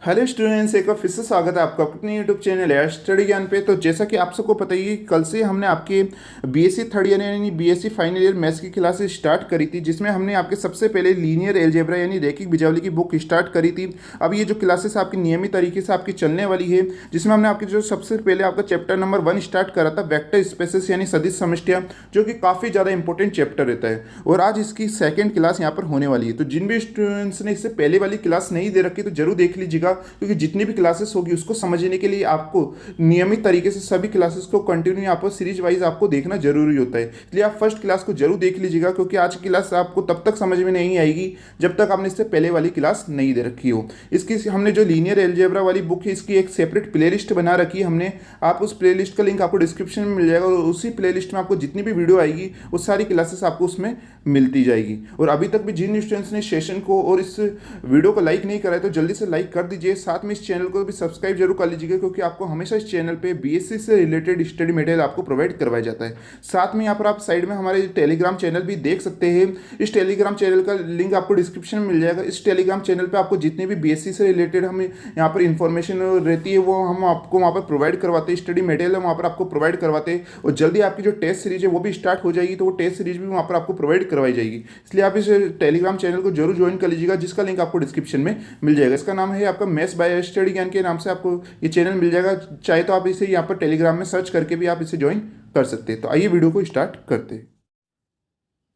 Hello students, एक बार फिर से स्वागत है आपका अपने यूट्यूब चैनल है स्टडी ज्ञान पे। तो जैसा कि आप सबको पता ही है, कल से हमने आपके बीएससी थर्ड ईयर यानी बीएससी फाइनल ईयर मैथ्स की क्लासेस स्टार्ट करी थी, जिसमें हमने आपके सबसे पहले लीनियर अलजेब्रा यानी रैखिक बीजावली की बुक स्टार्ट करी थी। अब ये जो क्लासेस आपकी नियमित तरीके से आपकी चलने वाली है, जिसमें हमने आपके जो सबसे पहले आपका चैप्टर नंबर 1 स्टार्ट करा था वेक्टर स्पेसेस यानी सदिश समष्टियाँ, जो कि काफ़ी ज़्यादा इंपॉर्टेंट चैप्टर रहता है। और आज इसकी सेकेंड क्लास यहाँ पर होने वाली है। तो जिन भी स्टूडेंट्स ने इससे पहले वाली क्लास नहीं दे रखी तो जरूर देख लीजिएगा, क्योंकि जितनी भी क्लासेस होगी उसको समझने के लिए आपको नियमित तरीके से सभी क्लासेस को कंटिन्यू यहाँ पर सीरीज वाइज आपको देखना जरूरी होता है। इसलिए आप फर्स्ट क्लास को जरूर देख लीजिएगा, क्योंकि आज की क्लास आपको तब तक समझ में नहीं आएगी जब तक आपने इससे पहले वाली क्लास नहीं दे रखी हो। इसकी हमने जो लीनियर अलजेब्रा वाली बुक है, इसकी एक सेपरेट प्लेलिस्ट बना रखी है हमने। आप उस प्लेलिस्ट का लिंक आपको डिस्क्रिप्शन में मिल जाएगा, और उसी प्लेलिस्ट में आपको जितनी भी वीडियो आएगी वो सारी क्लासेस आपको उसमें मिलती जाएगी। और अभी तक भी जिन स्टूडेंट्स ने सेशन को और इस वीडियो को लाइक नहीं करा है तो जल्दी से लाइक कर दीजिए। साथ में इस चैनल को भी सब्सक्राइब जरूर कर लीजिएगा, क्योंकि आपको हमेशा इस चैनल पे बीएससी से रिलेटेड स्टडी मटेरियल आपको प्रोवाइड करवाया जाता है। साथ में यहाँ पर आप साइड में हमारे टेलीग्राम चैनल भी देख सकते हैं। इस टेलीग्राम चैनल का लिंक आपको डिस्क्रिप्शन में मिल जाएगा। इस टेलीग्राम चैनल पे आपको जितने भी बीएससी से रिलेटेड हमें यहाँ पर इंफॉर्मेशन रहती है वो हम आपको वहाँ पर प्रोवाइड करवाते हैं। स्टडी मटेरियल वहाँ पर आपको प्रोवाइड करवाते हैं। और जल्दी आपकी जो टेस्ट सीरीज है वो भी स्टार्ट हो जाएगी, तो वो टेस्ट सीरीज भी वहाँ पर आपको प्रोवाइड करवाई जाएगी। इसलिए आप इस टेलीग्राम चैनल को जरूर ज्वाइन कर लीजिएगा, जिसका लिंक आपको डिस्क्रिप्शन में मिल जाएगा। इसका नाम है आपका मैथ्स बाय स्टडी ज्ञान के नाम से आपको ये चैनल मिल जाएगा। चाहे तो आप इसे यहाँ पर टेलीग्राम में सर्च करके भी आप इसे ज्वाइन कर सकते हैं। तो आइए वीडियो को स्टार्ट करते हैं।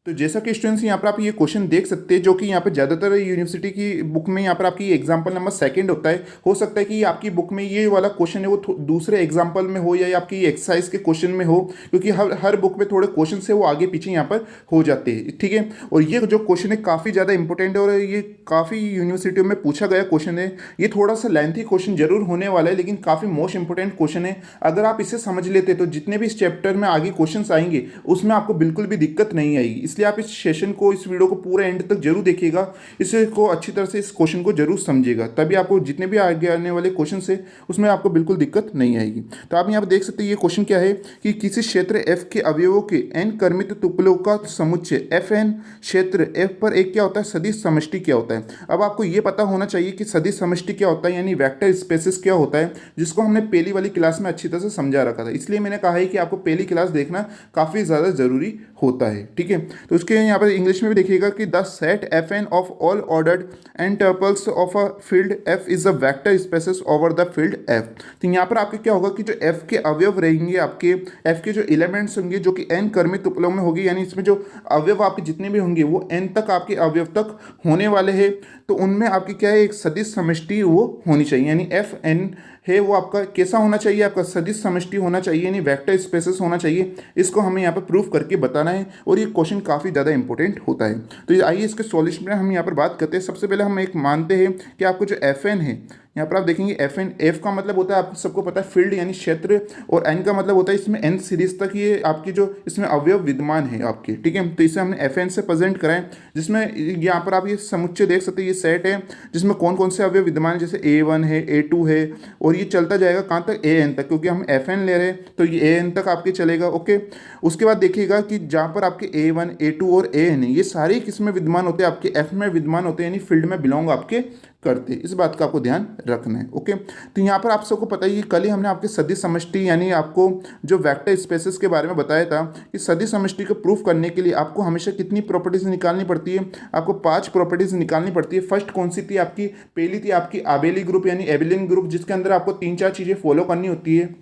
तो जैसा कि स्टूडेंट्स यहाँ पर आप ये क्वेश्चन देख सकते हैं, जो कि यहाँ पर ज़्यादातर यूनिवर्सिटी की बुक में यहाँ पर आपकी एग्जाम्पल नंबर सेकंड होता है। हो सकता है कि आपकी बुक में ये वाला क्वेश्चन है वो दूसरे एग्जाम्पल में हो, या आपकी एक्सरसाइज के क्वेश्चन में हो, क्योंकि हर बुक में थोड़े क्वेश्चन है वो आगे पीछे यहाँ पर हो जाते हैं। ठीक है, और ये जो क्वेश्चन है काफ़ी ज़्यादा इंपॉर्टेंट है, और ये काफ़ी यूनिवर्सिटियों में पूछा गया क्वेश्चन है। ये थोड़ा सा लेंथी क्वेश्चन जरूर होने वाला है, लेकिन काफ़ी मोस्ट इंपॉर्टेंट क्वेश्चन है। अगर आप इसे समझ लेते तो जितने भी इस चैप्टर में आगे क्वेश्चन आएंगे उसमें आपको बिल्कुल भी दिक्कत नहीं आएगी। इसलिए आप इस सेशन को, इस वीडियो को पूरा एंड तक जरूर देखिएगा। इसको अच्छी तरह से इस क्वेश्चन को जरूर समझिएगा, तभी आपको जितने भी आगे आने वाले क्वेश्चन से उसमें आपको बिल्कुल दिक्कत नहीं आएगी। तो आप यहाँ पर देख सकते हैं ये क्वेश्चन क्या है कि किसी क्षेत्र f के अवयवों के n क्रमित तुपलों का समुच्चय fn क्षेत्र f पर एक क्या होता है, सदिश समष्टि क्या होता है। अब आपको ये पता होना चाहिए कि सदिश समष्टि क्या होता है, यानी वेक्टर स्पेसेस क्या होता है, जिसको हमने पहली वाली क्लास में अच्छी तरह से समझा रखा था। इसलिए मैंने कहा है कि आपको पहली क्लास देखना काफ़ी ज़्यादा जरूरी होता है। ठीक है, तो उसके यहाँ पर इंग्लिश में भी देखिएगा कि the set F N of all ordered and tuples of a field F is a vector spaces over the field F. तो यहाँ पर आपके क्या होगा कि जो एफ के अवयव रहेंगे, आपके एफ के जो एलिमेंट्स होंगे जो कि एन क्रमित उपलों में होगी, यानी इसमें जो अवयव आपके जितने भी होंगे वो एन तक आपके अवयव तक होने वाले हैं। तो उनमें आपकी क्या है, एक सदिश समष्टि वो होनी चाहिए, यानी एफ एन है वो आपका कैसा होना चाहिए, आपका सदिश समष्टि होना चाहिए, यानी वेक्टर स्पेसेस होना चाहिए। इसको हमें यहाँ पर प्रूफ करके बताना है, और ये क्वेश्चन काफ़ी ज़्यादा इंपॉर्टेंट होता है। तो आइए इसके सॉल्यूशन में हम यहाँ पर बात करते हैं। सबसे पहले हम एक मानते हैं कि आपको जो एफ एन है, यहाँ पर आप देखेंगे एफ एन, एफ का मतलब होता है, आप सबको पता है फील्ड यानी क्षेत्र, और एन का मतलब होता है इसमें एन सीरीज तक ये आपकी जो इसमें अवयव विद्यमान है आपके। ठीक है, तो इसे हमने एफ एन से प्रेजेंट कराएं, जिसमें यहाँ पर आप ये समुच्चय देख सकते हैं, ये सेट है जिसमें कौन कौन से अवयव विद्यमान है, जैसे A1 है, A2 है, और ये चलता जाएगा कहाँ तक, AN तक, क्योंकि हम एफ एन ले रहे हैं तो ये AN तक आपके चलेगा। ओके, उसके बाद देखिएगा कि जहाँ पर आपके A1, A2 और AN है, ये सारे किस में विद्यमान होते हैं, आपके एफ में विद्यमान होते हैं, यानी फील्ड में बिलोंग आपके करते। इस बात का आपको ध्यान रखना है। ओके, तो यहाँ पर आप सबको पता है कि कल ही हमने आपके सदिश समष्टि यानी आपको जो वेक्टर स्पेसेस के बारे में बताया था कि सदिश समष्टि को प्रूफ करने के लिए आपको हमेशा कितनी प्रॉपर्टीज निकालनी पड़ती है, आपको 5 प्रॉपर्टीज निकालनी पड़ती है। फर्स्ट कौन सी थी आपकी, पहली थी आपकी आबेली ग्रुप यानी एबेलियन ग्रुप, जिसके अंदर आपको 3-4 चीज़ें फॉलो करनी होती है।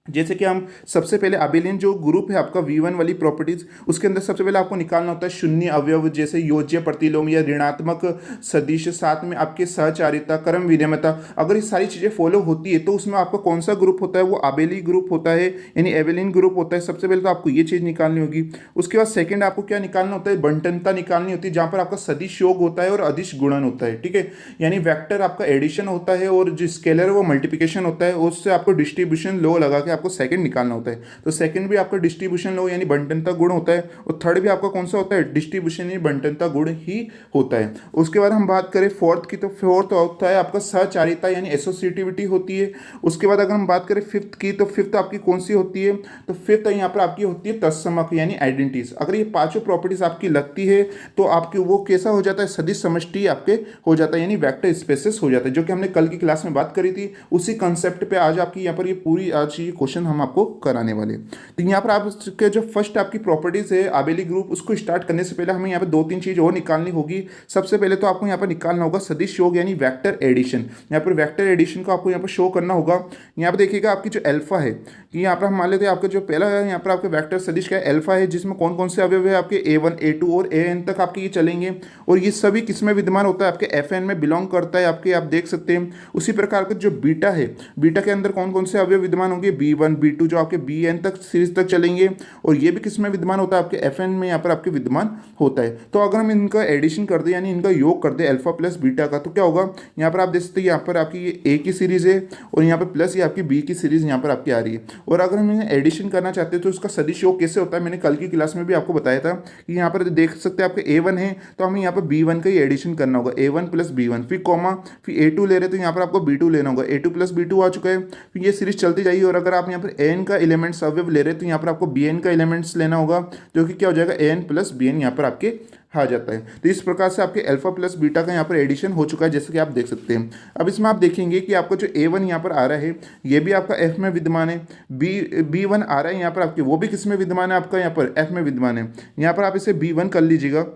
जैसे कि हम सबसे पहले आबेलियन जो ग्रुप है आपका V1 वाली प्रॉपर्टीज, उसके अंदर सबसे पहले आपको निकालना होता है शून्य अवयव, जैसे योज्य प्रतिलोम या ऋणात्मक सदिश, साथ में आपके सहचारिता, क्रम विनियमितता। अगर ये सारी चीज़ें फॉलो होती है तो उसमें आपका कौन सा ग्रुप होता है, वो आबेली ग्रुप होता है, यानी एबेलियन ग्रुप होता है। सबसे पहले तो आपको ये चीज़ निकालनी होगी। उसके बाद सेकेंड आपको क्या निकालना होता है, बंटनता निकालनी होती है, जहाँ पर आपका सदिश योग होता है और अदिश गुणन होता है। ठीक है, यानी वैक्टर आपका एडिशन होता है और जो स्केलर है वो मल्टीप्लिकेशन होता है, उससे आपको डिस्ट्रीब्यूशन लॉ लगा के आपको सेकंड निकालना होता है। तो सेकंड भी आपका डिस्ट्रीब्यूशन लॉ यानी बंटनता गुण होता है, और थर्ड भी आपका कौन सा होता है, डिस्ट्रीब्यूशन यानी बंटनता गुण ही होता है। उसके बाद हम बात करें फोर्थ की, तो फोर्थ होता है आपका सहचारिता यानी एसोसिएटिविटी होती है। उसके बाद अगर हम बात करें फिफ्थ की, तो फिफ्थ आपकी कौन सी होती है, तो फिफ्थ यहाँ पर आपकी होती है तत्समक यानी आइडेंटिटीज। अगर ये पांचों प्रॉपर्टीज आपकी लगती है तो आपकी वो कैसा हो जाता है, सदिश समष्टि आपके हो जाता है यानी वेक्टर स्पेसेस हो जाता है, जो कि हमने कल की क्लास में बात करी थी। उसी कंसेप्ट पे आज आपकी यहाँ पर ये पूरी आज ये क्वेश्चन हम आपको कराने वाले। तो यहाँ पर आपके जो फर्स्ट आपकी प्रॉपर्टीज है आबेली ग्रुप, उसको स्टार्ट करने से पहले हमें यहाँ पर दो तीन चीज और निकालनी होगी। सबसे पहले तो आपको यहाँ पर निकालना होगा सदिश योग यानी वेक्टर एडिशन। यहाँ पर वेक्टर एडिशन को आपको यहाँ पर शो करना होगा। यहाँ पर देखिएगा आपकी जो अल्फा है, कि यहाँ पर हम मान लेते हैं आपका जो पहला है यहाँ पर आपके वेक्टर सदिश का अल्फा है, जिसमें कौन कौन से अवयव है आपके a1 a2 और an तक आपके ये चलेंगे, और ये सभी किस में विद्यमान होता है, आपके fn में बिलोंग करता है आपके, आप देख सकते हैं। उसी प्रकार का जो बीटा है, बीटा के अंदर कौन कौन से अवयव विद्यमान होंगे, b1 b2 जो आपके bn तक सीरीज तक चलेंगे, और ये भी किस में विद्यमान होता है, आपके fn में यहाँ पर आपके विद्यमान होता है। तो अगर हम इनका एडिशन कर दें यानी इनका योग कर दें अल्फा प्लस बीटा का, तो क्या होगा, यहाँ पर आप देख सकते हैं यहाँ पर आपकी ये a की सीरीज है, और यहाँ पर प्लस ये आपकी b की सीरीज यहाँ पर आपकी आ रही है। और अगर हम इन्हें एडिशन करना चाहते हैं तो इसका सदिश योग कैसे होता है, मैंने कल की क्लास में भी आपको बताया था कि यहाँ पर देख सकते हैं आपके a1 है, तो हमें यहाँ पर b1 का ही एडिशन करना होगा, a1 प्लस b1, फिर कॉमा, फिर a2 ले रहे तो यहाँ पर आपको b2 लेना होगा, a2 प्लस b2 आ चुका है, फिर ये सीरीज चलती जाएगी। और अगर आप यहाँ पर an का एलिमेंट्स अवयव ले रहे तो यहाँ पर आपको bn का एलिमेंट्स लेना होगा, जो कि क्या हो जाएगा, an प्लस bn यहाँ पर आपके आ जाता है। तो इस प्रकार से आपके अल्फा प्लस बीटा का यहाँ पर एडिशन हो चुका है, जैसे कि आप देख सकते हैं। अब इसमें आप देखेंगे कि आपका जो a1 यहाँ पर आ रहा है, ये भी आपका f में विद्यमान है, b1 आ रहा है यहाँ पर आपके, वो भी किस में विद्यमान है, आपका यहाँ पर f में विद्यमान है। यहाँ पर आप इसे b1 कर लीजिएगा,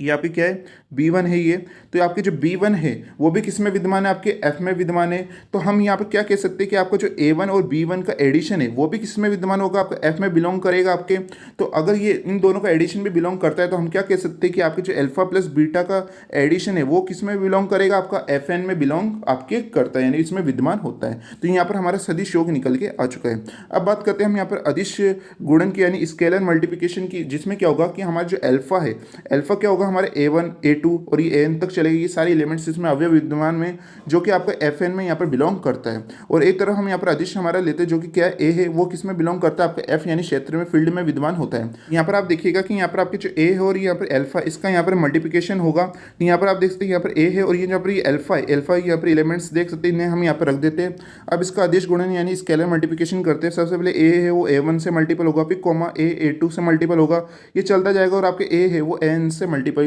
ये आपकी क्या है, b1 है ये। तो आपके जो b1 है वो भी किस में विद्यमान है, आपके f में विद्यमान है। तो हम यहाँ पर क्या कह सकते हैं कि आपका जो a1 और b1 का एडिशन है वो भी किस में विद्यमान होगा, आपका f में बिलोंग करेगा आपके। तो अगर ये इन दोनों का एडिशन भी बिलोंग करता है तो हम क्या कह सकते हैं कि आपके जो अल्फा प्लस बीटा का एडिशन है वो किस में बिलोंग करेगा, आपका fn में बिलोंग आपके करता है, यानी इसमें विद्यमान होता है। तो यहाँ पर हमारा सदिश योग निकल के आ चुका है। अब बात करते हैं हम यहाँ पर अदिश गुणन की यानी स्केलर मल्टीप्लिकेशन की, जिसमें क्या होगा कि हमारा जो अल्फा है, अल्फा क्या होगा हमारे a1 a2 और ये an तक चलेगी, ये सारे एलिमेंट्स इसमें अवयव विद्यमान में, जो कि आपका fn में यहाँ पर बिलोंग करता है। और एक तरफ हम यहाँ पर अदिश हमारा लेते हैं जो कि क्या है a है, वो किस में बिलोंग करता है, आपका f यानी क्षेत्र में फील्ड में विद्यमान होता है। यहाँ पर आप देखिएगा कि यहाँ पर आपके जो a है और यहाँ पर अल्फा, इसका यहाँ पर मल्टीप्लिकेशन होगा। तो यहाँ पर आप देख सकते हैं यहाँ पर a है और ये यहाँ पर ये अल्फा है, अल्फा यहाँ पर एलिमेंट्स देख सकते हैं, इन्हें हम यहाँ पर रख देते हैं। अब इसका अदिश गुणन यानी स्केलर मल्टीप्लिकेशन करते हैं। सबसे पहले a है वो a1 से मल्टीपल होगा, फिर कॉमा a a2 से मल्टीपल होगा, ये चलता जाएगा, और आपके a है वो an से मल्टीप्लिकेशन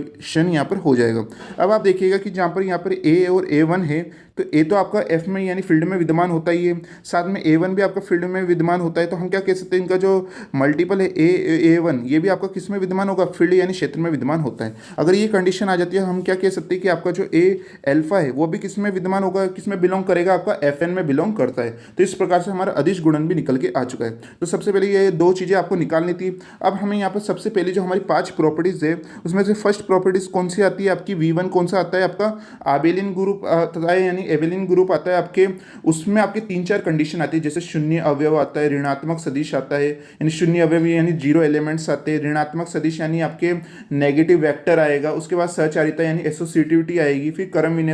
यहाँ पर हो जाएगा। अब आप देखिएगा कि जहाँ पर यहाँ पर a और a1 है, तो a तो आपका f में यानी फील्ड में विद्यमान होता ही है, साथ में a1 भी आपका फील्ड में विद्यमान होता है। तो हम क्या कह सकते हैं, इनका जो मल्टीपल है a1 ये भी आपका किस में विद्यमान होगा, फील्ड यानी क्षेत्र में विद्यमान होता है। अगर ये कंडीशन आ जाती है हम क्या कह सकते हैं कि आपका जो a अल्फा है वो भी किस में विद्यमान होगा, किस में बिलोंग करेगा, आपका fn में बिलोंग करता है। तो इस प्रकार से हमारा अदिश गुणन भी निकल के आ चुका है। तो सबसे पहले ये दो चीज़ें आपको निकालनी थी। अब हमें यहाँ पर सबसे पहले जो हमारी 5 प्रॉपर्टीज़ है उसमें से फर्स्ट प्रॉपर्टीज़ कौन सी आती है, आपकी v1 कौन सा आता है, आपका आबेलियन ग्रुप आता है यानी एबेलियन ग्रुप आता है आपके। उसमें आपके 3-4 कंडीशन आती है, जैसे शून्य अवयव आता है, ऋणात्मक सदिश आता है यानी शून्य अवयव यानी 0 एलिमेंट्स आते हैं, ऋणात्मक सदिश यानी आपके नेगेटिव वेक्टर आएगा, उसके बाद सहचारिता यानी एसोसिएटिविटी आएगी, फिर क्रम विन्यास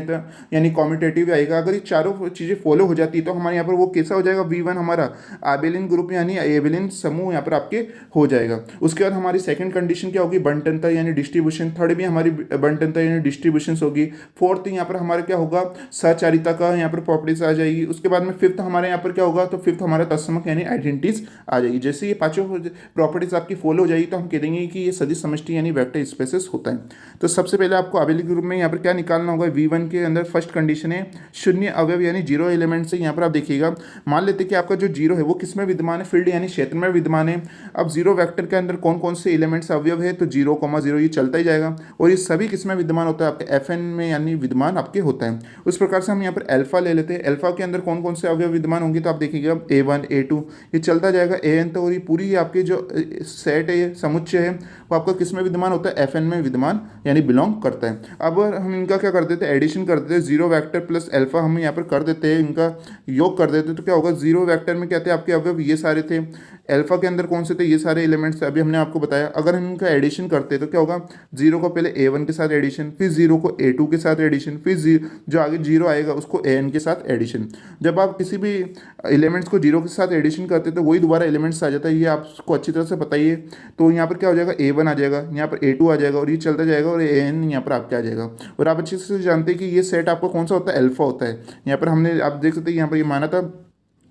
यानी कॉम्यूटेटिव आएगा। अगर ये चारों चीज़ें फॉलो हो जाती है तो हमारे यहाँ पर वो कैसा हो जाएगा, v1 हमारा आबेलियन ग्रुप यानी एबेलियन समूह यहाँ पर आपके हो जाएगा। उसके बाद हमारी सेकंड कंडीशन क्या होगी, बंटनता यानी डिस्ट्रीब्यूशन। थर्ड भी हमारी बंटनता यानी डिस्ट्रीब्यूशन होगी। फोर्थ यहाँ पर हमारा क्या होगा, सहचारिता का यहाँ पर प्रॉपर्टीज आ जाएगी। उसके बाद में फिफ्थ हमारे यहाँ पर क्या होगा, तो फिफ्थ हमारा तत्समक यानी आइडेंटिटीज आ जाएगी। जैसे ये पांचों प्रॉपर्टीज आपकी फॉलो हो जाएगी तो हम कह देंगे कि ये सदिश समष्टि यानी वेक्टर स्पेसेस होता है। तो सबसे पहले आपको आबेली ग्रुप में यहाँ पर क्या निकालना होगा, v1 के अंदर फर्स्ट कंडीशन है शून्य अवयव यानी 0 एलिमेंट से। यहाँ पर आप देखिएगा, मान लेते हैं कि आपका जो 0 है वो किस में विद्यमान है, फील्ड यानी क्षेत्र में विद्यमान है। अब 0 वेक्टर के अंदर कौन कौन से एलिमेंट्स अवयव है, तो 0,0 ये चलता ही जाएगा, और ये सभी किस में विद्यमान होता है, आपके fn में यानी विद्यमान आपके होता है। उस प्रकार से हम यहाँ पर अल्फा ले लेते हैं। अल्फा के अंदर कौन कौन से अवयव विद्यमान होंगे, तो आप देखिएगा a1 a2 ये चलता जाएगा an, तो और ये पूरी आपकी जो सेट है, ये समुच्चय है, वो आपका किस में विद्यमान होता है, fn में विद्यमान यानी बिलोंग करता है। अब हम इनका क्या कर देते हैं, एडिशन कर देते हैं। 0 वेक्टर प्लस अल्फा हम यहाँ पर कर देते हैं, इनका योग कर देते हैं। तो क्या होगा, 0 वेक्टर में क्या थे आपके अवयव, ये सारे थे अल्फा के अंदर कौन से थे, ये सारे एलिमेंट्स अभी हमने आपको बताया। अगर हम इनका एडिशन करते हैं तो क्या होगा, जीरो को पहले A1 के साथ एडिशन, फिर जीरो को A2 के साथ एडिशन, फिर जो आगे जीरो आएगा उसको AN के साथ एडिशन। जब आप किसी भी एलिमेंट्स को जीरो के साथ एडिशन करते हैं तो वही दोबारा एलिमेंट्स आ जाता है, ये आपको अच्छी तरह से पता ही है। तो यहाँ पर क्या हो जाएगा, A1 आ जाएगा, यहाँ पर A2 आ जाएगा और ये चलता जाएगा और AN यहाँ पर आपके आ जाएगा। और आप अच्छे से जानते हैं कि ये सेट आपका कौन सा होता है, अल्फा होता है। यहाँ पर हमने आप देख सकते हैं यहाँ पर ये माना था,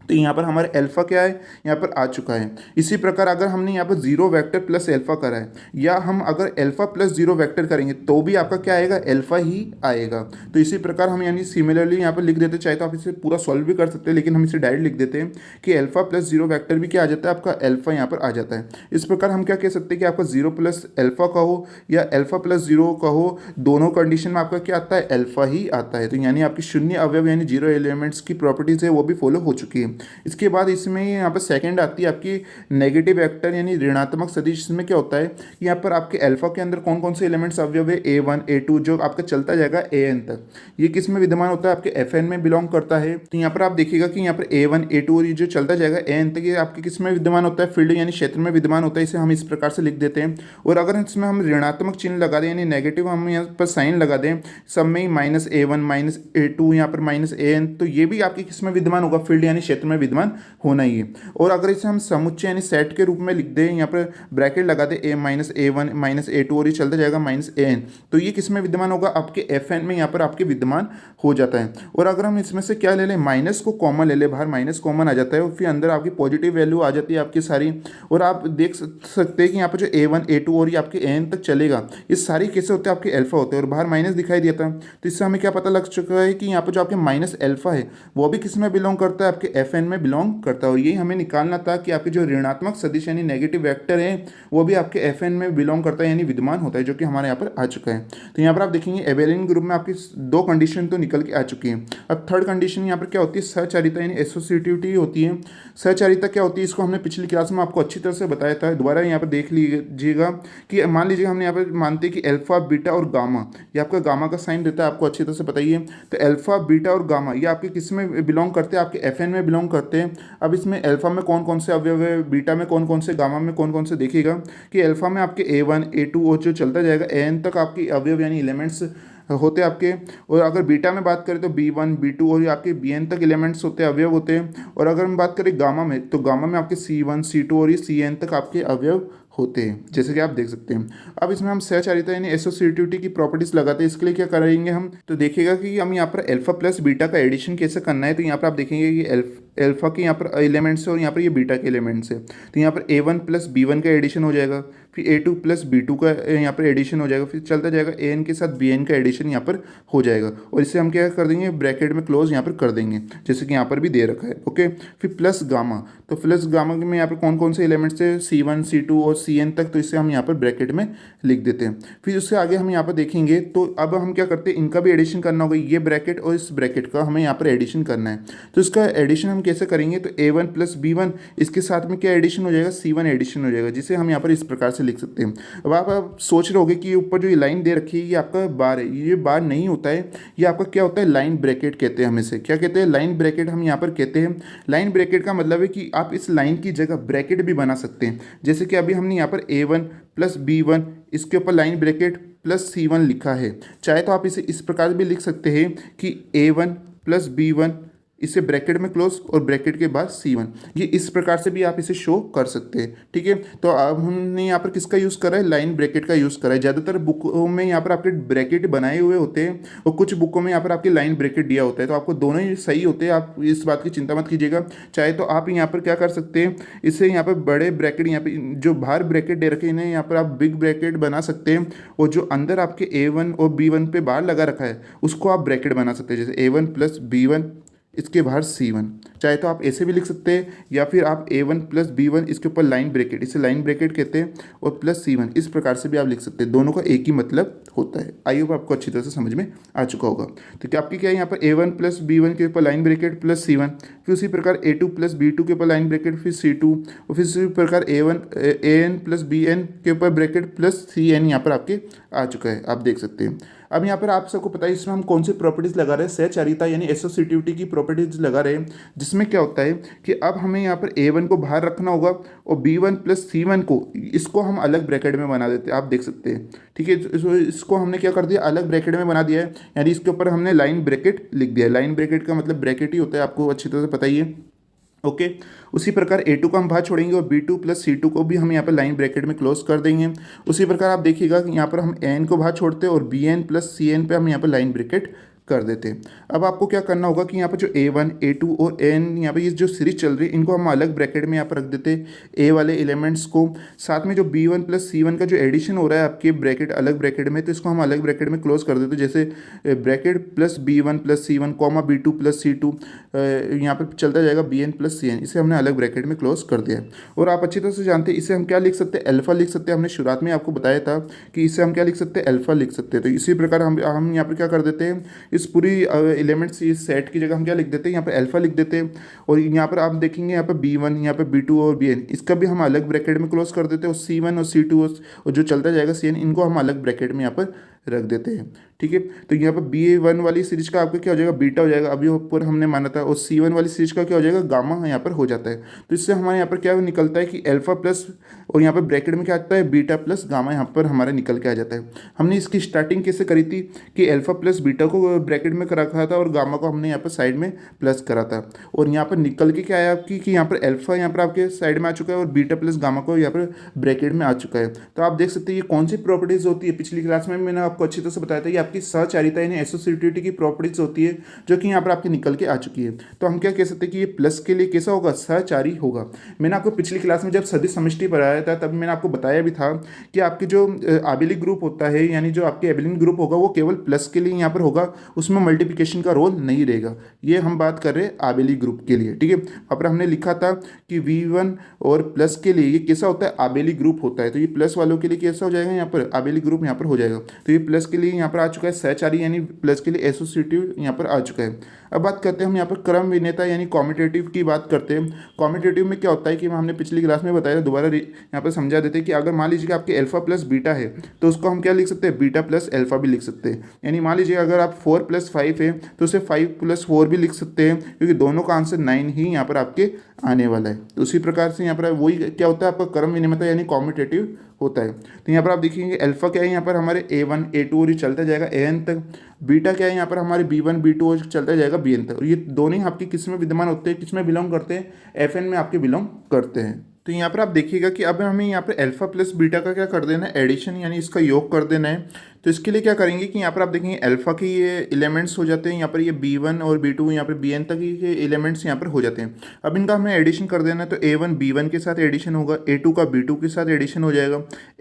तो यहाँ पर हमारे अल्फा क्या है, यहाँ पर आ चुका है। इसी प्रकार अगर हमने यहाँ पर जीरो वेक्टर प्लस अल्फा करा है, या हम अगर अल्फा प्लस जीरो वेक्टर करेंगे तो भी आपका क्या आएगा, अल्फा ही आएगा। तो इसी प्रकार हम यानी सिमिलरली यहाँ पर लिख देते, चाहे तो आप इसे पूरा सॉल्व भी कर सकते हैं, लेकिन हम इसे डायरेक्ट लिख देते हैं कि अल्फा प्लस जीरो वैक्टर भी क्या आ जाता है, आपका अल्फा यहाँ पर आ जाता है। इस प्रकार हम क्या कह सकते हैं कि आपका जीरो प्लस अल्फा का हो या अल्फा प्लस जीरो का हो, दोनों कंडीशन में आपका क्या आता है, अल्फा ही आता है। तो यानी आपकी शून्य अवयव यानी जीरो एलिमेंट्स की प्रॉपर्टीज है वो भी फॉलो हो चुकी है। इसके बाद इसमें यहाँ पर सेकंड आती है आपकी नेगेटिव वेक्टर यानी ऋणात्मक सदिश। इसमें क्या होता है, यहाँ पर आपके अल्फा के अंदर कौन कौन से एलिमेंट्स अवयव है, A1 A2 जो आपका चलता जाएगा AN तक। ये किस में विद्यमान होता है, आपके FN में बिलोंग करता है। तो यहाँ पर आप देखिएगा कि यहाँ पर A1 A2 और ये जो चलता जाएगा AN तक, ये आपके किस में विद्यमान होता है, फील्ड यानी क्षेत्र में विद्यमान होता है। इसे हम इस प्रकार से लिख देते हैं। और अगर इसमें हम ऋणात्मक चिन्ह लगा दें यानी नेगेटिव हम यहाँ पर साइन लगा दें, सब में ही -A1 -A2 यहाँ पर -AN, तो ये भी आपके किस में विद्यमान होगा, फील्ड यानी क्षेत्र में विद्यमान होना ही है। और अगर इसे हम समुच्चय यानी सेट के रूप में लिख दें, यहाँ पर ब्रैकेट लगा दें A-A1 -A2 और ये चलता जाएगा -AN, तो ये किस में विद्यमान होगा, आपके FN में यहाँ पर आपके विद्यमान हो जाता है। और अगर हम इसमें से क्या ले लें, माइनस को कॉमन ले लें, बाहर माइनस कॉमन आ जाता है और फिर अंदर आपकी पॉजिटिव वैल्यू आ जाती है आपकी सारी। और आप देख सकते हैं कि यहाँ पर जो A1 A2 और ये आपके AN तक चलेगा, ये सारी कैसे होते हैं, आपके अल्फा होते हैं। और बाहर माइनस दिखाई दिया था, तो इससे हमें क्या पता लग चुका है कि यहाँ पर जो आपके माइनस अल्फा है वो भी किस में बिलोंग करता है, आपके FN में बिलोंग करता है। और यही हमें निकालना था कि आपके जो ऋणात्मक सदिश यानी नेगेटिव वेक्टर है वो भी आपके FN में बिलोंग करता है यानी विद्यमान होता है, जो कि हमारे यहाँ पर आ चुका है। तो यहाँ पर आप देखेंगे एबेलियन ग्रुप में आपकी दो कंडीशन तो निकल के आ चुकी है। अब थर्ड कंडीशन यहाँ पर क्या होती है, सहचारिता यानी एसोसिएटिविटी होती है। सहचारिता क्या होती है, इसको हमने पिछली क्लास में आपको अच्छी तरह से बताया था, दोबारा यहाँ पर देख लीजिएगा कि मान लीजिए हमने यहाँ पर मानते हैं कि अल्फा बीटा और गामा, ये आपका गामा का साइन देता है, आपको अच्छी तरह से बताइए। तो अल्फा बीटा और गामा ये आपके किस में बिलोंग करते हैं, आपके FN में बिलोंग करते हैं। अब इसमें अल्फा में कौन कौन से अवयव है, बीटा में कौन कौन से, गामा में कौन कौन से, देखिएगा कि अल्फा में आपके A1 A2 और जो चलता जाएगा AN तक आपकी अवयव यानी एलिमेंट्स होते हैं आपके। और अगर बीटा में बात करें तो B1 B2 और आपके BN तक एलिमेंट्स होते हैं, अवयव होते हैं। और अगर हम बात करें गामा में, तो गामा में आपके C1 C2 और ये CN तक आपके अवयव होते हैं, जैसे कि आप देख सकते हैं। अब इसमें हम सहचारिता यानी एसोसिएटिविटी की प्रॉपर्टीज लगाते हैं। इसके लिए क्या करेंगे हम, तो देखिएगा कि हम यहाँ पर अल्फा प्लस बीटा का एडिशन कैसे करना है। तो यहाँ पर आप देखेंगे कि अल्फा के यहाँ पर एलिमेंट्स है और यहाँ पर ये बीटा के एलिमेंट्स है। तो यहाँ पर A1 प्लस B1 का एडिशन हो जाएगा, फिर A2 प्लस B2 का यहाँ पर एडिशन हो जाएगा, फिर चलता जाएगा AN के साथ BN का एडिशन यहाँ पर हो जाएगा। और इसे हम क्या कर देंगे, ब्रैकेट में क्लोज यहाँ पर कर देंगे, जैसे कि यहाँ पर भी दे रखा है। ओके, फिर प्लस गामा, तो प्लस गामा में यहाँ पर कौन कौन से एलिमेंट्स थे, C1 C2 और CN तक, तो इसे हम यहाँ पर ब्रैकेट में लिख देते हैं। फिर उससे आगे हम यहाँ पर देखेंगे, तो अब हम क्या करते हैं, इनका भी एडिशन करना होगा, ये ब्रैकेट और इस ब्रैकेट का हमें यहाँ पर एडिशन करना है। तो इसका एडिशन हम कैसे करेंगे, तो A1 प्लस B1 इसके साथ में क्या एडिशन हो जाएगा, C1 एडिशन हो जाएगा, जिसे हम यहाँ पर इस प्रकार से लिख सकते हैं। अब आप सोच रहे होगे कि ऊपर जो ये लाइन दे रखी है ये आपका बार है, ये बार नहीं होता है, ये आपका क्या होता है, लाइन ब्रैकेट कहते हैं हम इसे। क्या कहते हैं, लाइन ब्रैकेट हम यहाँ पर कहते हैं। लाइन ब्रैकेट का मतलब है कि आप इस लाइन की जगह ब्रैकेट भी बना सकते हैं, जैसे कि अभी हमने यहाँ पर A1 प्लस B1 इसके ऊपर लाइन ब्रैकेट प्लस C1 लिखा है। चाहे तो आप इसे इस प्रकार भी लिख सकते हैं कि A1 प्लस B1 इसे ब्रैकेट में क्लोज और ब्रैकेट के बाद C1, ये इस प्रकार से भी आप इसे शो कर सकते हैं। ठीक है, तो अब हमने यहाँ पर किसका यूज़ करा है, लाइन ब्रैकेट का यूज़ करा है। ज़्यादातर बुकों में यहाँ पर आपके ब्रैकेट बनाए हुए होते हैं और कुछ बुकों में यहाँ पर आपके लाइन ब्रैकेट दिया होता है, तो आपको दोनों ही सही होते हैं, आप इस बात की चिंता मत कीजिएगा। चाहे तो आप यहाँ पर क्या कर सकते हैं, इसे यहाँ पर बड़े ब्रैकेट, यहाँ पर जो बाहर ब्रैकेट दे रखे हैं इन्हें यहाँ पर आप बिग ब्रैकेट बना सकते हैं, और जो अंदर आपके A1 और B1 पे बाहर लगा रखा है उसको आप ब्रैकेट बना सकते हैं, जैसे A1 प्लस B1 इसके बाहर C1। चाहे तो आप ऐसे भी लिख सकते हैं, या फिर आप A1 प्लस B1 इसके ऊपर लाइन ब्रैकेट, इसे लाइन ब्रैकेट कहते हैं, और प्लस C1 इस प्रकार से भी आप लिख सकते हैं। दोनों का एक ही मतलब होता है। आई होप आपको अच्छी तरह से समझ में आ चुका होगा। तो क्या आपकी क्या है, यहाँ पर A1 प्लस B1 के ऊपर लाइन ब्रैकेट प्लस C1, फिर उसी प्रकार A2 प्लस B2 के ऊपर लाइन ब्रैकेट फिर C2, और फिर उसी प्रकार AN प्लस BN के ऊपर ब्रैकेट प्लस CN यहाँ पर आपके आ चुका है, आप देख सकते हैं। अब यहाँ पर आप सबको पता है इसमें हम कौन सी प्रॉपर्टीज लगा रहे हैं, सहचारिता यानी एसोसिएटिविटी की प्रॉपर्टीज लगा रहे हैं, जिसमें क्या होता है कि अब हमें यहाँ पर A1 को बाहर रखना होगा और B1 प्लस C1 को इसको हम अलग ब्रैकेट में बना देते हैं, आप देख सकते हैं। ठीक है, इसको हमने क्या कर दिया, अलग ब्रैकेट में बना दिया है, यानी इसके ऊपर हमने लाइन ब्रैकेट लिख दिया है। लाइन ब्रैकेट का मतलब ब्रैकेट ही होता है, आपको अच्छी तरह से पता ही है। ओके, उसी प्रकार A2 को हम बाहर छोड़ेंगे और B2 प्लस C2 को भी हम यहाँ पर लाइन ब्रैकेट में क्लोज कर देंगे। उसी प्रकार आप देखिएगा कि यहाँ पर हम N को बाहर छोड़ते हैं और BN प्लस CN पे हम यहाँ पर लाइन ब्रैकेट कर देते हैं। अब आपको क्या करना होगा कि यहाँ पर जो A1, A2 और N यहाँ पर ये जो सीरीज चल रही है इनको हम अलग ब्रैकेट में यहाँ पर रख देते हैं, ए वाले एलिमेंट्स को। साथ में जो B1 प्लस C1 का जो एडिशन हो रहा है आपके ब्रैकेट अलग ब्रैकेट में, तो इसको हम अलग ब्रैकेट में क्लोज कर देते हैं। जैसे bracket plus B1 plus C1 comma B2 plus C2 यहाँ पर चलता जाएगा BN प्लस CN, इसे हमने अलग ब्रैकेट में क्लोज कर दिया है। और आप अच्छी तरह से जानते हैं इसे हम क्या लिख सकते हैं, अल्फा लिख सकते हैं। हमने शुरुआत में आपको बताया था कि इसे हम क्या लिख सकते हैं, अल्फा लिख सकते हैं। तो इसी प्रकार हम यहाँ पर क्या कर देते हैं, इस पूरी एलिमेंट्स इस सेट की जगह हम क्या लिख देते हैं, यहाँ पर अल्फा लिख देते हैं। और यहाँ पर आप देखेंगे यहाँ पर B1, यहाँ पर B2 और BN, इसका भी हम अलग ब्रैकेट में क्लोज कर देते हैं। और C1 और C2 और जो चलता जाएगा CN, इनको हम अलग ब्रैकेट में यहाँ पर रख देते हैं। ठीक है, तो यहाँ पर B1 वाली सीरीज का आपका क्या हो जाएगा, बीटा हो जाएगा, अभी ऊपर हमने माना था। और C1 वाली सीरीज का क्या हो जाएगा, गामा यहाँ पर हो जाता है। तो इससे हमारे यहाँ पर क्या निकलता है कि अल्फा प्लस और यहाँ पर ब्रैकेट में क्या आता है, बीटा प्लस गामा यहाँ पर हमारा निकल के आ जाता है। हमने इसकी स्टार्टिंग कैसे करी थी कि अल्फा प्लस बीटा को ब्रैकेट में रखा था और गामा को हमने यहाँ पर साइड में प्लस करा था। और यहाँ पर निकल के क्या आया आपकी कि यहाँ पर अल्फा यहाँ पर आपके साइड में आ चुका है और बीटा प्लस गामा को यहाँ पर ब्रैकेट में आ चुका है। तो आप देख सकते हैं ये कौन सी प्रॉपर्टीज होती है, पिछली क्लास में मैंने आपको अच्छी तरह से बताया था, ये आपकी सहचारिता यानी एसोसिएटिविटी की प्रॉपर्टीज होती है, जो कि यहाँ पर आपके निकल के आ चुकी है। तो हम क्या कह सकते हैं कि ये प्लस के लिए कैसा होगा, सहचारी होगा। मैंने आपको पिछली क्लास में जब सदिश समष्टि पढ़ाया था तब मैंने आपको बताया भी था कि आपके जो आबेलिक ग्रुप होता है, यानी जो आपके एबेलियन ग्रुप होगा वो केवल प्लस के लिए यहाँ पर होगा, उसमें मल्टीप्लिकेशन का रोल नहीं रहेगा। ये हम बात कर रहे हैं आबेलिक ग्रुप के लिए। ठीक है, वहाँ पर हमने लिखा था कि V1 और प्लस के लिए ये कैसा होता है, आबेलिक ग्रुप होता है। तो ये प्लस वालों के लिए कैसा हो जाएगा, यहाँ पर आबेलिक ग्रुप यहाँ पर हो जाएगा। तो ये प्लस के लिए यहाँ पर आ चुका है सहचारी, यानी प्लस के लिए एसोसिएटिव यहाँ पर आ चुका है। अब बात करते हैं हम यहाँ पर क्रम विनेता यानी कॉम्यूटेटिव की बात करते हैं। कॉम्यूटेटिव में क्या होता है कि हमने पिछली क्लास में बताया, दोबारा यहाँ पर समझा देते हैं कि अगर मान लीजिए कि आपके अल्फा प्लस बीटा है तो उसको हम क्या लिख सकते हैं, बीटा प्लस अल्फा भी लिख सकते हैं। यानी मान लीजिए अगर आप 4 प्लस 5 है तो उसे 5 प्लस 4 भी लिख सकते हैं, क्योंकि दोनों का आंसर 9 ही यहाँ पर आपके आने वाला है। तो उसी प्रकार से यहाँ पर वही क्या होता है, आपका क्रम विनिमयता यानी कॉम्यूटेटिव होता है। तो यहाँ पर आप देखेंगे अल्फा क्या है, यहाँ पर हमारे A1 A2 और ये चलता जाएगा AN तक। बीटा क्या है, यहाँ पर हमारे B1 B2 और चलता जाएगा BN तक। और ये दोनों ही आपकी किस में विद्यमान होते हैं, किस में बिलोंग करते हैं, FN में आपके बिलोंग करते हैं। तो यहाँ पर आप देखिएगा कि अब हमें यहाँ पर अल्फा प्लस बीटा का क्या कर देना है, एडिशन यानी इसका योग कर देना है। तो इसके लिए क्या करेंगे कि यहाँ पर आप देखेंगे अल्फा के ये एलिमेंट्स हो जाते हैं, यहाँ पर ये B1 और B2 यहाँ पर BN तक ये एलिमेंट्स यहाँ पर हो जाते हैं। अब इनका हमें एडिशन कर देना है, तो A1 B1 के साथ एडिशन होगा, A2 का B2 के साथ एडिशन हो जाएगा,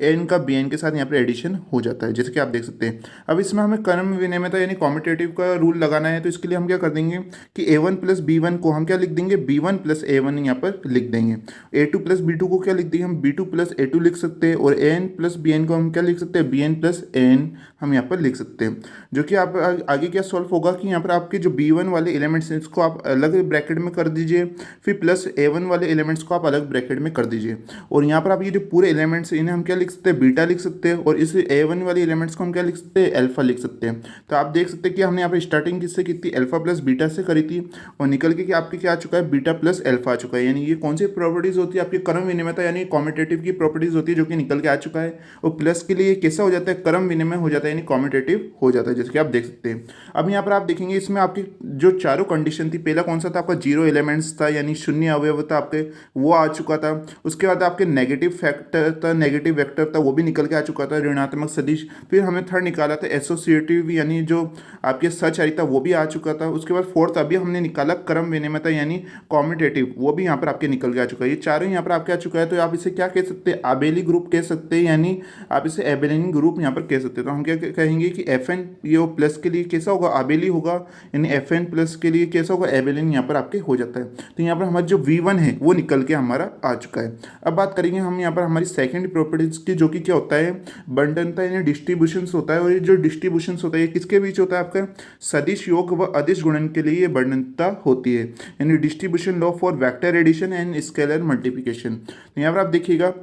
N का BN के साथ यहाँ पर एडिशन हो जाता है, जैसे कि आप देख सकते हैं। अब इसमें हमें क्रम विनिमयता यानी कॉम्यूटेटिव का रूल लगाना है। तो इसके लिए हम क्या कर देंगे कि A1 प्लस B1 को हम क्या लिख देंगे, B1 प्लस A1 यहाँ पर लिख देंगे। A2 प्लस B2 को क्या लिख देंगे, हम B2 प्लस A2 लिख सकते हैं। और AN प्लस BN को हम क्या लिख सकते हैं, BN प्लस AN हम यहाँ पर लिख सकते हैं। जो कि आप आगे क्या सॉल्व होगा कि यहाँ पर आपके जो B1 वाले एलिमेंट्स हैं इसको आप अलग ब्रैकेट में कर दीजिए, फिर प्लस A1 वाले एलिमेंट्स को आप अलग ब्रैकेट में कर दीजिए। और यहाँ पर आप ये जो पूरे एलिमेंट्स हैं इन्हें हम क्या लिख सकते हैं, बीटा लिख सकते हैं। और इस A1 वाले एलिमेंट्स को हम क्या लिख सकते हैं, अल्फा लिख सकते हैं। तो आप देख सकते हैं कि हमने यहाँ पर स्टार्टिंग किससे की थी, अल्फा प्लस बीटा से करी थी, और निकल के आपके क्या आ चुका है, बीटा प्लस अल्फा आ चुका है। यानी ये कौन सी प्रॉपर्टीज होती है, आपकी क्रम विनिमयता यानी कॉम्यूटेटिव की प्रॉपर्टीज होती है, जो कि निकल के आ चुका है। और प्लस के लिए कैसा हो जाता है, क्रम विनिमय हो जाता है, यानी कॉम्यूटेटिव हो जाता है, जैसे कि आप देख सकते हैं। अब यहाँ पर आप देखेंगे इसमें आपकी जो चारों कंडीशन थी, पहला कौन सा था आपका, 0 एलिमेंट्स था यानी शून्य अवयव था आपके, वो आ चुका था। उसके बाद आपके नेगेटिव फैक्टर था, नेगेटिव वेक्टर था, वो भी निकल के आ चुका था, ऋणात्मक सदिश। फिर हमने थर्ड निकाला था एसोसिएटिव यानी जो आपके सहचारिता, वो भी आ चुका था। उसके बाद फोर्थ अभी हमने निकाला क्रम विनिमयता यानी कॉम्यूटेटिव, वो भी यहाँ पर आपके निकल के आ चुका है। ये चारों यहाँ पर आपके आ चुका है। तो आप इसे क्या कह सकते हैं, आबेली ग्रुप कह सकते हैं, यानी आप इसे एबेलियन ग्रुप यहाँ पर कह सकते हैं। तो हम क्या कहेंगे कि FN ये प्लस के लिए कैसा होगा, आबेली होगा, यानी FN प्लस के लिए कैसा होगा, एबेलियन यहाँ पर आपके हो जाता है। तो यहाँ पर हमारा जो V1 है वो निकल के हमारा आ चुका है। अब बात करेंगे हम यहाँ पर हमारी सेकंड प्रॉपर्टीज की, जो कि क्या होता है, बंटनता यानी डिस्ट्रीब्यूशंस होता है। और ये जो डिस्ट्रीब्यूशंस होता है ये किसके बीच होता है, आपका सदिश योग व अदिश गुणन के लिए बंटनता होती है, यानी distribution law for vector addition and scalar multiplication. तो यहाँ पर आप देखिएगा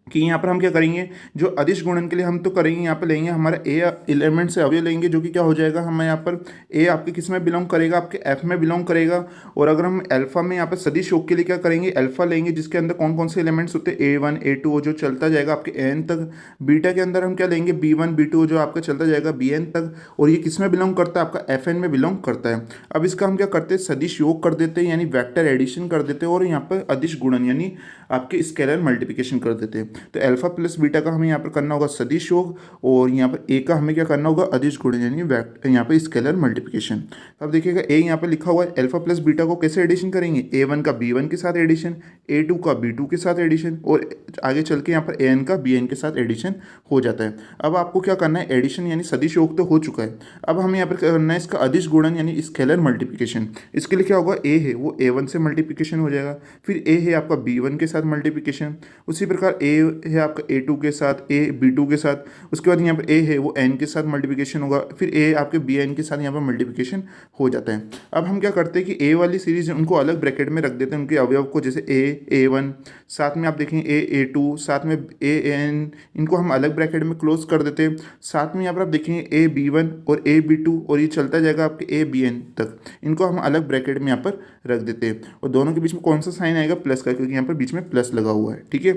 कि यहाँ पर हम क्या करेंगे, जो अदिश गुणन के लिए हम तो करेंगे, यहाँ पर लेंगे हमारा ए एलिमेंट से अवयव लेंगे, जो कि क्या हो जाएगा, हमें यहाँ पर ए आपके किस में बिलोंग करेगा, आपके एफ में बिलोंग करेगा। और अगर हम अल्फा में यहाँ पर सदिश योग के लिए क्या करेंगे, अल्फा लेंगे जिसके अंदर कौन कौन से एलिमेंट्स होते हैं, A1 A2 जो चलता जाएगा आपके एन तक। बीटा के अंदर हम क्या लेंगे, B1 B2 जो आपका चलता जाएगा Bn तक। और ये किस में बिलोंग करता है, आपका Fn में बिलोंग करता है। अब इसका हम क्या करते हैं, सदिश योग कर देते हैं, यानी वेक्टर एडिशन कर देते हैं, और यहाँ पर अदिश गुणन यानी आपके स्केलर मल्टीप्लिकेशन कर देते हैं। तो अल्फा प्लस बीटा का हमें यहाँ पर करना होगा सदिश योग, और यहाँ पर ए का हमें क्या करना होगा, अदिश गुणन यानी यहाँ पर स्केलर मल्टीप्लिकेशन। अब देखिएगा ए यहाँ पर लिखा हुआ है, अल्फा प्लस बीटा को कैसे एडिशन करेंगे, A1 का B1 के साथ एडिशन, A2 का B2 के साथ एडिशन, और आगे चल के यहाँ पर AN का BN के साथ एडिशन हो जाता है। अब आपको क्या करना है, एडिशन यानी सदिश योग तो हो चुका है, अब हमें यहाँ पर करना है इसका अदिश गुणन यानी स्केलर मल्टीप्लिकेशन। इसके लिए क्या होगा, ए है वो A1 से मल्टीप्लिकेशन हो जाएगा, फिर ए है आपका B1 के साथ मल्टीप्लिकेशन, उसी प्रकार ए है आपका A2 के साथ, ए B2 के साथ, उसके बाद यहाँ पर ए है वो एन के साथ मल्टीप्लिकेशन होगा, फिर ए आपके BN के साथ यहाँ पर मल्टीप्लिकेशन हो जाता है। अब हम क्या करते हैं कि ए वाली सीरीज उनको अलग ब्रैकेट में रख देते हैं, उनके अवयव को, जैसे A1 साथ में आप देखेंगे A2 साथ में AN, इनको हम अलग ब्रैकेट में क्लोज कर देते हैं। साथ में यहाँ पर आप देखेंगे AB1 और AB2, और ये चलता जाएगा आपके ABN तक, इनको हम अलग ब्रैकेट में यहाँ पर रख देते हैं। और दोनों के बीच में कौन सा साइन आएगा, प्लस का, क्योंकि यहाँ पर बीच में प्लस लगा हुआ है। ठीक है,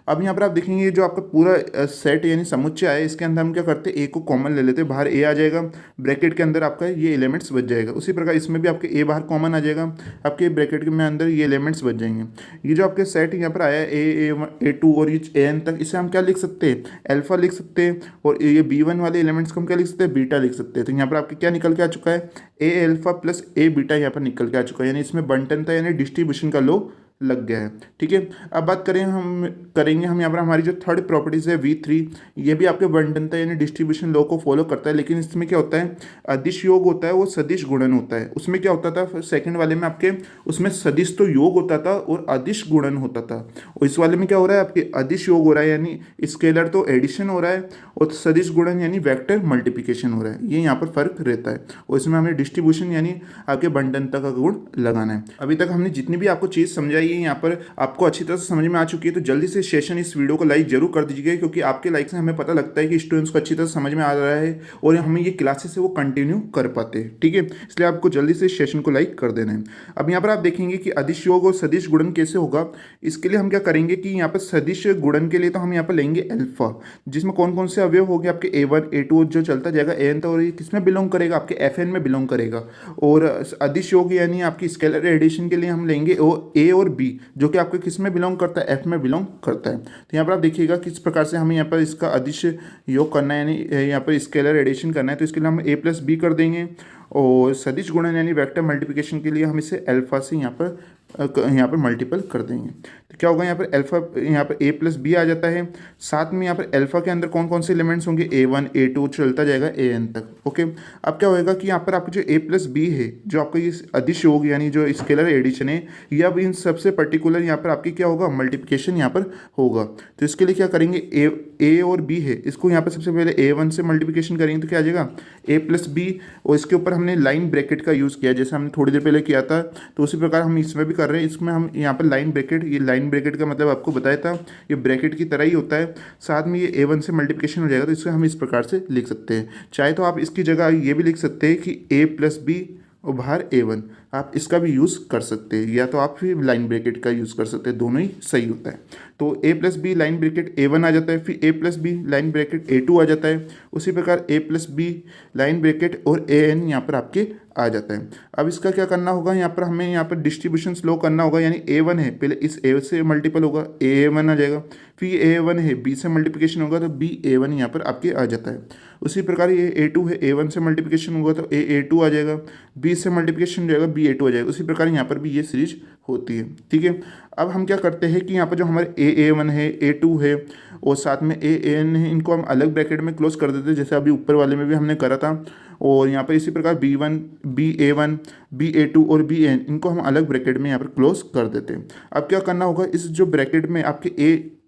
अब यहाँ पर आप देखेंगे जो आपका पूरा सेट यानी समुच्चय है, इसके अंदर हम क्या करते हैं, ए को कॉमन ले लेते हैं, बाहर ए आ जाएगा, ब्रैकेट के अंदर आपका ये एलिमेंट्स बच जाएगा। उसी प्रकार इसमें भी आपके ए बाहर कॉमन आ जाएगा, आपके ब्रैकेट में अंदर ये एलिमेंट्स बच जाएंगे। ये जो आपके सेट यहाँ पर आया है A2 और ये AN तक, इसे हम क्या लिख सकते हैं, अल्फा लिख सकते हैं, और ये B1 वाले एलिमेंट्स को हम क्या लिख सकते हैं, बीटा लिख सकते हैं। तो यहाँ पर आपके क्या निकल के आ चुका है, ए अल्फा प्लस ए बीटा यहाँ पर निकल के आ चुका है, यानी इसमें बंटन था, यानी डिस्ट्रीब्यूशन का लॉ लग गया है। ठीक है, अब बात करें हम यहाँ पर हमारी जो थर्ड प्रॉपर्टीज है V3, ये भी आपके बंटनता यानी डिस्ट्रीब्यूशन लॉ को फॉलो करता है, लेकिन इसमें क्या होता है, अदिश योग होता है वो सदिश गुणन होता है। उसमें क्या होता था सेकंड वाले में आपके, उसमें सदिश तो योग होता था और अदिश गुणन होता था, और इस वाले में क्या हो रहा है, आपके अदिश योग हो रहा है यानी स्केलर तो एडिशन हो रहा है, और सदिश गुणन यानी वेक्टर मल्टीप्लिकेशन हो रहा है। ये यहाँ पर फर्क रहता है, और इसमें हमें डिस्ट्रीब्यूशन यानी आपके बंटनता का गुण लगाना है। अभी तक हमने जितनी भी आपको चीज़ समझाई है यहाँ पर आपको अच्छी तरह से समझ में आ चुकी है, तो जल्दी से सेशन इस वीडियो को लाइक जरूर कर दीजिएगा, क्योंकि आपके लाइक से हमें पता लगता है कि स्टूडेंट्स को अच्छी तरह समझ में आ रहा है और हमें ये क्लासेस है वो कंटिन्यू कर पाते हैं। ठीक है, इसलिए आपको जल्दी से सेशन को लाइक कर देना है। अब यहाँ पर आप देखेंगे कि अदिश योग और सदिश गुणन कैसे होगा। इसके लिए हम क्या करेंगे कि यहाँ पर सदिश गुणन के लिए तो हम यहाँ पर लेंगे अल्फा, जिसमें कौन कौन से अवयव हो गए, आपके A1 A2 जो चलता जाएगा AN तक, और ये किस में बिलोंग करेगा, आपके FN में बिलोंग करेगा। और अदिश योग यानी आपकी स्केलर एडिशन के लिए हम लेंगे A और B, जो कि आपके किस में बिलोंग करता है, F में बिलोंग करता है। तो यहाँ पर आप देखिएगा किस प्रकार से हमें यहाँ पर इसका अदिश योग करना है, यानी यहाँ पर स्केलर एडिशन करना है। तो इसके लिए हम A प्लस B कर देंगे, और सदिश गुणन यानी वेक्टर मल्टीप्लिकेशन के लिए हम इसे अल्फा से यहाँ पर मल्टीपल कर देंगे। तो क्या होगा, यहाँ पर अल्फा, यहाँ पर A प्लस B आ जाता है। साथ में यहाँ पर अल्फा के अंदर कौन कौन से एलिमेंट्स होंगे, A1 A2 चलता जाएगा AN तक। ओके, अब क्या होएगा कि यहाँ पर आपका जो A प्लस B है, जो आपका ये अदिश योग यानी जो स्केलर एडिशन है, ये अब इन सबसे पर्टिकुलर यहाँ पर आपकी क्या होगा, मल्टीप्लिकेशन यहाँ पर होगा। तो इसके लिए क्या करेंगे, A और B है, इसको यहाँ पर सबसे पहले A1 से मल्टीप्लिकेशन करेंगे तो क्या आ जाएगा, A प्लस B, और इसके ऊपर हमने लाइन ब्रैकेट का यूज़ किया, जैसे हमने थोड़ी देर पहले किया था। तो उसी प्रकार हम इसमें भी कर रहे हैं, इसमें हम यहाँ पर लाइन ब्रैकेट, ये लाइन ब्रैकेट का मतलब आपको बताया था, ये ब्रैकेट की तरह ही होता है। साथ में ये A1 से मल्टीप्लिकेशन हो जाएगा, तो इसे हम इस प्रकार से लिख सकते हैं। चाहे तो आप इसकी जगह ये भी लिख सकते हैं कि A प्लस B और बाहर A1, आप इसका भी यूज़ कर सकते हैं, या तो आप भी लाइन ब्रैकेट का यूज़ कर सकते हैं, दोनों ही सही होता है। तो A plus B line bracket A1 आ जाता है, फिर A plus B line bracket A2 आ जाता है, उसी प्रकार A plus B line bracket और AN यहाँ पर आपके आ जाता है। अब इसका क्या करना होगा, यहाँ पर हमें यहाँ पर डिस्ट्रीब्यूशन स्लो करना होगा, यानी A1 है पहले इस A से मल्टीपल होगा, A1 आ जाएगा, फिर A1 है B से मल्टीप्लिकेशन होगा तो BA1 यहाँ पर आपके आ जाता है। उसी प्रकार ये A2 है, A1 से मल्टीप्लिकेशन होगा तो A2 आ जाएगा, B से मल्टीप्लिकेशन हो जाएगा BA2 आ जाएगा। उसी प्रकार यहाँ पर भी ये सीरीज होती है। ठीक है, अब हम क्या करते हैं कि यहाँ पर जो हमारे AA1 है, A2 है और साथ में AN है, इनको हम अलग ब्रैकेट में क्लोज कर देते हैं, जैसे अभी ऊपर वाले में भी हमने करा था। और यहाँ पर इसी प्रकार B1, BA1, BA2 और BN, इनको हम अलग ब्रैकेट में यहाँ पर क्लोज कर देते हैं। अब क्या करना होगा, इस जो ब्रैकेट में आपके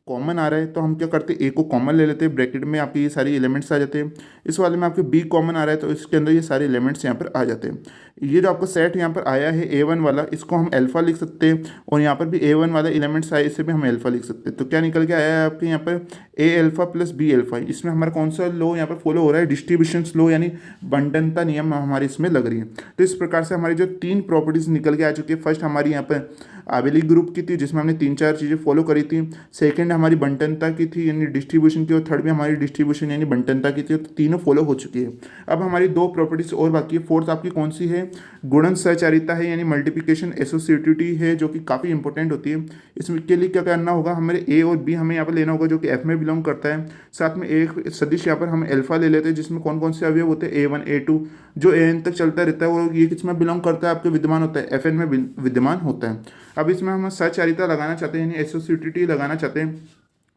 कॉमन आ रहा है तो हम क्या करते हैं, ए को कॉमन ले लेते हैं, ब्रैकेट में आपके ये सारे एलिमेंट्स आ जाते हैं। इस वाले में आपके बी कॉमन आ रहा है तो इसके अंदर ये सारे एलिमेंट्स यहाँ पर आ जाते हैं। ये जो आपका सेट यहाँ पर आया है A1 वाला, इसको हम अल्फा लिख सकते हैं, और यहाँ पर भी A1 वाला एलिमेंट्स आए, इसे भी हम अल्फा लिख सकते हैं। तो क्या निकल के आया है आपके यहाँ पर A alpha plus B alpha. इसमें हमारा कौन सा लो यहाँ पर फॉलो हो रहा है, डिस्ट्रीब्यूशन लो, यानी बंटनता नियम हमारी इसमें लग रही है। तो इस प्रकार से हमारी जो 3 प्रॉपर्टीज निकल के आ चुकी है। फर्स्ट हमारी यहाँ पर आबेली ग्रुप की थी जिसमें हमने 3-4 चीज़ें फॉलो करी थी। सेकंड हमारी बंटनता की थी यानी डिस्ट्रीब्यूशन की, और थर्ड भी हमारी डिस्ट्रीब्यूशन यानी बंटनता की थी। तो तीनों फॉलो हो चुकी है। अब हमारी 2 प्रॉपर्टीज और बाकी है। फोर्थ आपकी कौन सी है, गुणन सहचारिता है यानी मल्टीप्लिकेशन एसोसिएटिविटी है, जो कि काफ़ी इंपॉर्टेंट होती है। इसके लिए क्या करना होगा, हमारे ए और बी हमें यहाँ पर लेना होगा जो कि एफ में बिलोंग करता है। साथ में एक सदिश यहाँ पर हम अल्फा ले लेते हैं जिसमें कौन कौन से अवयव होते हैं, A1 A2 जो AN तक चलता रहता है, और ये किस में बिलोंग करता है, आपके विद्यमान होता है, FN में विद्यमान होता है। अब इसमें हम सहचारिता लगाना चाहते हैं यानी एसोसिएटिविटी लगाना चाहते हैं।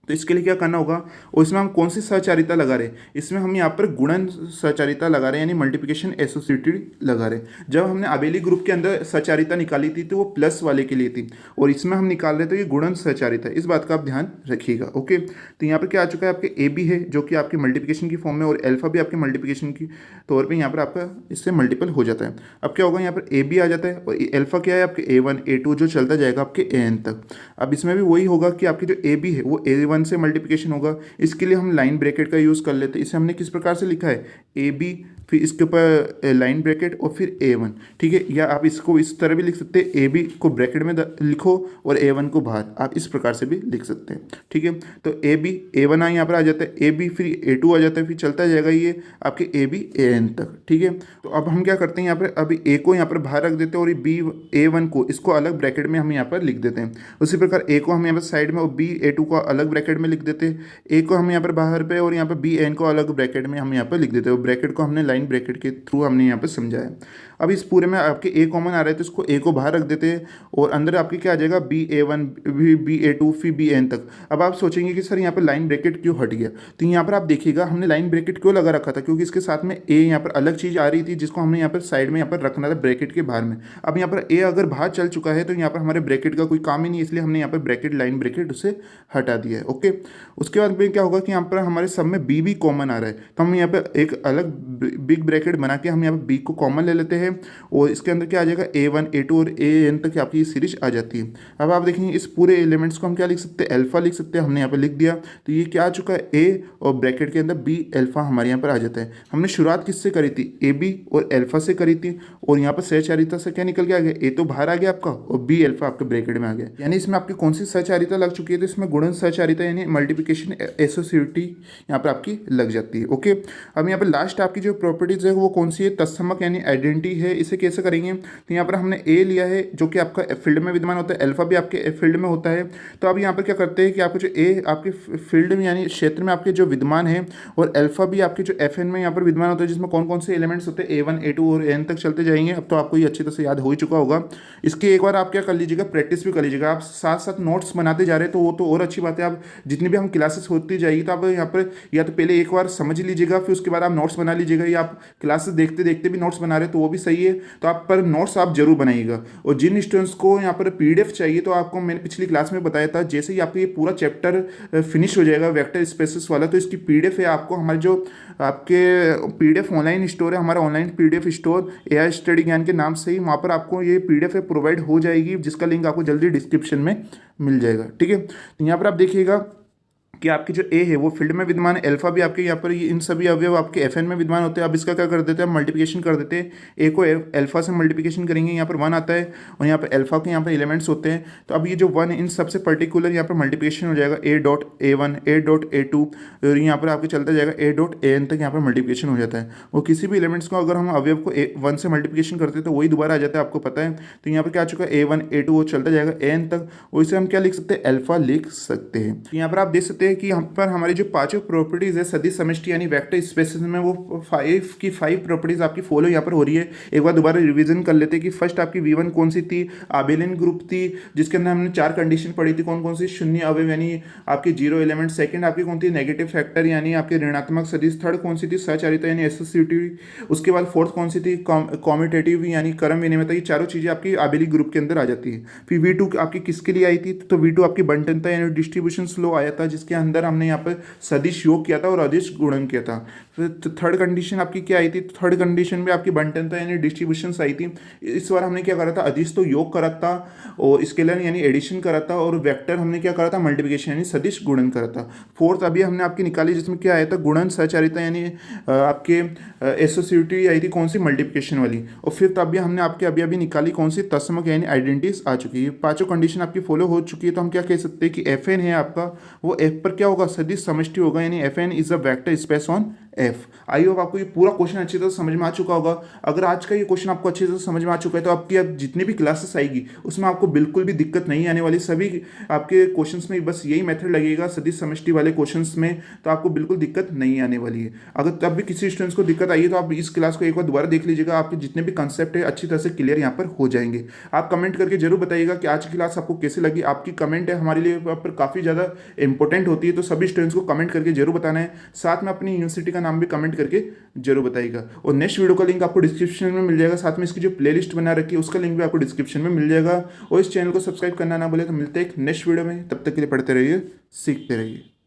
तो इसके लिए क्या करना होगा, और इसमें हम कौन सी सहचारिता लगा रहे हैं, इसमें हम यहाँ पर गुणन सहचारिता लगा रहे हैं यानी मल्टीप्लिकेशन एसोसिएटिविटी लगा रहे हैं। जब हमने आबेली ग्रुप के अंदर सहचारिता निकाली थी तो वो प्लस वाले के लिए थी, और इसमें हम निकाल रहे थे ये गुणन सहचारिता। इस बात का आप ध्यान रखिएगा। ओके, तो यहाँ पर क्या आ चुका है, आपके ए बी है जो कि आपके मल्टीप्लिकेशन की फॉर्म में, और अल्फा भी आपके मल्टीप्लिकेशन की तौर पर यहाँ पर आपका इससे मल्टीपल हो जाता है। अब क्या होगा, यहाँ पर ए बी आ जाता है, और अल्फा क्या है आपके A1 A2 जो चलता जाएगा आपके AN तक। अब इसमें भी वही होगा कि आपकी जो ए बी है वो A1 से मल्टीप्लिकेशन होगा। इसके लिए हम लाइन ब्रैकेट का यूज़ कर लेते हैं। इसे हमने किस प्रकार से लिखा है, ए बी फिर इसके ऊपर लाइन ब्रैकेट और फिर A1, ठीक है। या आप इसको इस तरह भी लिख सकते हैं, ए बी को ब्रैकेट में लिखो और A1 को बाहर, आप इस प्रकार से भी लिख सकते हैं, ठीक है। तो ए बी A1 यहाँ पर आ जाता है, ए बी फिर A2 आ जाता है, फिर चलता जाएगा ये आपके ए बी AN तक, ठीक है। तो अब हम क्या करते हैं, यहाँ पर अभी ए को यहाँ पर बाहर रख देते हैं, और बी A1 को इसको अलग ब्रैकेट में हम यहाँ पर लिख देते हैं। उसी प्रकार ए को हम यहाँ पर साइड में और बी A2 को अलग ब्रैकेट में लिख देते हैं। ए को हम यहाँ पर बाहर पे और यहाँ पर BN को अलग ब्रैकेट में हम यहाँ पर लिख देते हैं। ब्रैकेट को हमने लाइन ब्रैकेट के थ्रू हमने यहाँ पर समझाया। अब इस पूरे में आपके ए कॉमन आ रहा है तो इसको ए को बाहर रख देते हैं, और अंदर आपके क्या आ जाएगा BA1 BA2 फिर BN तक। अब आप सोचेंगे कि सर यहाँ पर लाइन ब्रैकेट क्यों हट गया, तो यहाँ पर आप देखिएगा हमने लाइन ब्रैकेट क्यों लगा रखा था, क्योंकि इसके साथ में ए यहाँ पर अलग चीज़ आ रही थी जिसको हमने यहाँ पर साइड में यहाँ पर रखना था ब्रैकेट के बाहर में। अब यहाँ पर ए अगर बाहर चल चुका है तो यहाँ पर हमारे ब्रैकेट का कोई काम ही नहीं, इसलिए हमने यहाँ पर ब्रैकेट लाइन ब्रैकेट उसे हटा दिया है। ओके, उसके बाद में क्या होगा कि यहाँ पर हमारे सब में बी भी कॉमन आ रहा है, तो हम यहाँ पर एक अलग बिग ब्रैकेट बना के हम यहाँ पर बी को कॉमन ले लेते हैं, और इसके अंदर क्या आ जाएगा A1 A2 और AN तक आपकी सीरीज आ जाती है। अब आप देखेंगे इस पूरे एलिमेंट्स को हम क्या लिख सकते हैं, अल्फा लिख सकते हैं, हमने यहाँ पर लिख दिया। तो ये क्या आ चुका है, ए और ब्रैकेट के अंदर बी अल्फा हमारे यहाँ पर आ जाता है। हमने शुरुआत किससे करी थी, ए बी और अल्फा से करी थी, और यहाँ पर सहचारिता से क्या निकल के आ गया, ए तो बाहर आ गया आपका और बी अल्फा आपके ब्रैकेट में आ गया। यानी इसमें आपकी कौन सी सहचारिता लग चुकी है, तो इसमें गुणन सहचारिता यानी मल्टीप्लिकेशन एसोसिएटिविटी यहाँ पर आपकी लग जाती है। ओके, अब यहाँ पर लास्ट आपकी जो प्रॉपर्टीज है वो कौन सी है, तत्समक यानी आइडेंटिटी है। इसे कैसे करेंगे, तो यहाँ पर हमने ए लिया है जो कि आपका फील्ड में विद्यमान होता है, अल्फा भी आपके फील्ड में होता है। तो अब यहाँ पर क्या करते हैं कि आपको जो ए आपके फील्ड में यानी क्षेत्र में आपके जो विद्यमान है, और अल्फा भी आपके जो FN में यहाँ पर विद्यमान होता है, जिसमें कौन कौन से एलिमेंट्स होते हैं A1 A2 और AN तक चलते जाएंगे। अब तो आपको ये अच्छी तरह से याद हो ही चुका होगा। इसके एक बार आप क्या कर लीजिएगा, प्रैक्टिस भी कर लीजिएगा। आप साथ साथ नोट्स बनाते जा रहे हैं तो वो तो और अच्छी बात है। आप जितनी भी हम क्लासेस होती जाएगी तो आप यहाँ पर या तो पहले एक बार समझ लीजिएगा, फिर उसके बाद आप नोट्स बना लीजिएगा, या आप क्लासेस देखते देखते भी नोट्स बना रहे हैं तो वो भी सही है। तो आप पर नोट्स आप जरूर बनाइएगा। और जिन स्टूडेंट्स को यहाँ पर PDF चाहिए तो आपको मैंने पिछली क्लास में बताया था, जैसे ही आपका ये पूरा चैप्टर फिनिश हो जाएगा वेक्टर स्पेसेस वाला, तो इसकी PDF है आपको हमारे जो आपके PDF ऑनलाइन स्टोर है, हमारा online PDF store AI study ज्ञान के नाम से ही, वहाँ पर आपको ये PDF है प्रोवाइड हो जाएगी, जिसका लिंक आपको जल्दी डिस्क्रिप्शन में मिल जाएगा। ठीक है, तो यहाँ पर आप देखिएगा कि आपकी जो ए है वो फील्ड में विद्यमान है, अल्फा भी आपके यहाँ पर इन सभी अवयव आपके FN में विद्यमान होते हैं। अब इसका क्या कर देते हैं, मल्टीप्लिकेशन कर देते हैं। ए को अल्फा से मल्टीप्लिकेशन करेंगे, यहाँ पर 1 आता है, और यहाँ पर अल्फा के यहाँ पर एलिमेंट्स होते हैं। तो अब ये जो 1 इन सबसे पर्टिकुलर यहाँ पर मल्टीप्लिकेशन हो जाएगा, A.A1 A.A2, और यहाँ पर आपके चलता जाएगा A.AN तक यहाँ पर मल्टीप्लिकेशन हो जाता है। और किसी भी एलिमेंट्स को अगर हम अवयव को 1 से मल्टीप्लिकेशन करते हैं तो वही दोबारा आ जाता है, आपको पता है। तो यहाँ पर क्या आ चुका है, A1 A2 वो चलता जाएगा AN तक, और इसे हम क्या लिख सकते हैं, अल्फा लिख सकते हैं। यहाँ पर आप देख सकते सकते हैं कि यहाँ पर हमारी जो पांचों प्रॉपर्टीज़ है सदिश समष्टि यानी वेक्टर स्पेसेस में, वो 5 प्रॉपर्टीज़ आपकी फॉलो यहाँ पर हो रही है। एक बार दोबारा रिवीजन कर लेते हैं कि फर्स्ट आपकी V1 कौन सी थी, आबेलियन ग्रुप थी, जिसके अंदर हमने 4 कंडीशन पढ़ी थी। कौन कौन सी? शून्य अवयव यानी आपके 0 एलिमेंट। सेकंड आपकी कौन थी? नेगेटिव फैक्टर यानी आपके ऋणात्मक सदिश। थर्ड कौन सी थी? सचारिता यानी एसोसिएटिव। उसके बाद फोर्थ कौन सी थी? कॉम्यूटेटिव यानी क्रम विनिमयता। ये चारों चीज़ें आपकी आबेली ग्रुप के अंदर आ जाती है। फिर V2 आपकी किसके लिए आई थी? तो V2 आपकी बंटनता यानी डिस्ट्रीब्यूशन लॉ आया था, जिसके अंदर हमने यहाँ पर सदिश योग किया था और अदिश गुणन किया था। फिर थर्ड कंडीशन आपकी क्या आई थी? थर्ड कंडीशन में आपकी बंटनता यानी डिस्ट्रीब्यूशन आई थी। इस बार हमने क्या करा था? अदिश तो योग करा था और स्केलर यानी एडिशन करा था, और वेक्टर हमने क्या करा था? मल्टीप्लिकेशन यानी सदिश गुणन करा था। फोर्थ अभी हमने आपकी निकाली जिसमें क्या आया था? गुणन सचारिता यानी आपके एसोसिएटिव आई थी। कौन सी? मल्टीप्लिकेशन वाली। और फिफ्थ अभी हमने आपके अभी अभी निकाली कौन सी? तत्समक यानी आइडेंटिटीज आ चुकी है। पांचों कंडीशन आपकी फॉलो हो चुकी है, तो हम क्या कह सकते हैं कि Fn है आपका, वो F पर क्या होगा? सदिश समष्टि होगा, यानी Fn is a vector space on F। I hope आपको ये पूरा क्वेश्चन अच्छी तरह समझ में आ चुका होगा। अगर आज का ये क्वेश्चन आपको अच्छी तरह समझ में आ चुका है तो आपकी अब जितनी भी क्लासेस आएगी उसमें आपको बिल्कुल भी दिक्कत नहीं आने वाली। सभी आपके क्वेश्चंस में बस यही मेथड लगेगा सदिश समष्टि वाले क्वेश्चंस में, तो आपको बिल्कुल दिक्कत नहीं आने वाली है। अगर तब भी किसी स्टूडेंट्स को दिक्कत आई है तो आप इस क्लास को एक बार दोबारा देख लीजिएगा, आपके जितने भी कंसेप्ट है अच्छी तरह से क्लियर यहाँ पर हो जाएंगे। आप कमेंट करके जरूर बताइएगा कि आज की क्लास आपको कैसे लगी। आपकी कमेंट है हमारे लिए पर काफ़ी ज़्यादा इंपॉर्टेंट होती है, तो सभी स्टूडेंट्स को कमेंट करके जरूर बताना है। साथ में अपनी यूनिवर्सिटी का नाम भी कमेंट करके जरूर बताइएगा। और नेक्स्ट वीडियो का लिंक आपको डिस्क्रिप्शन में मिल जाएगा, साथ में इसकी जो प्लेलिस्ट बना रखी है उसका लिंक भी आपको डिस्क्रिप्शन में मिल जाएगा। और इस चैनल को सब्सक्राइब करना ना भूले। तो मिलते हैं एक नेक्स्ट वीडियो में, तब तक के लिए पढ़ते रहिए, सीखते रहिए।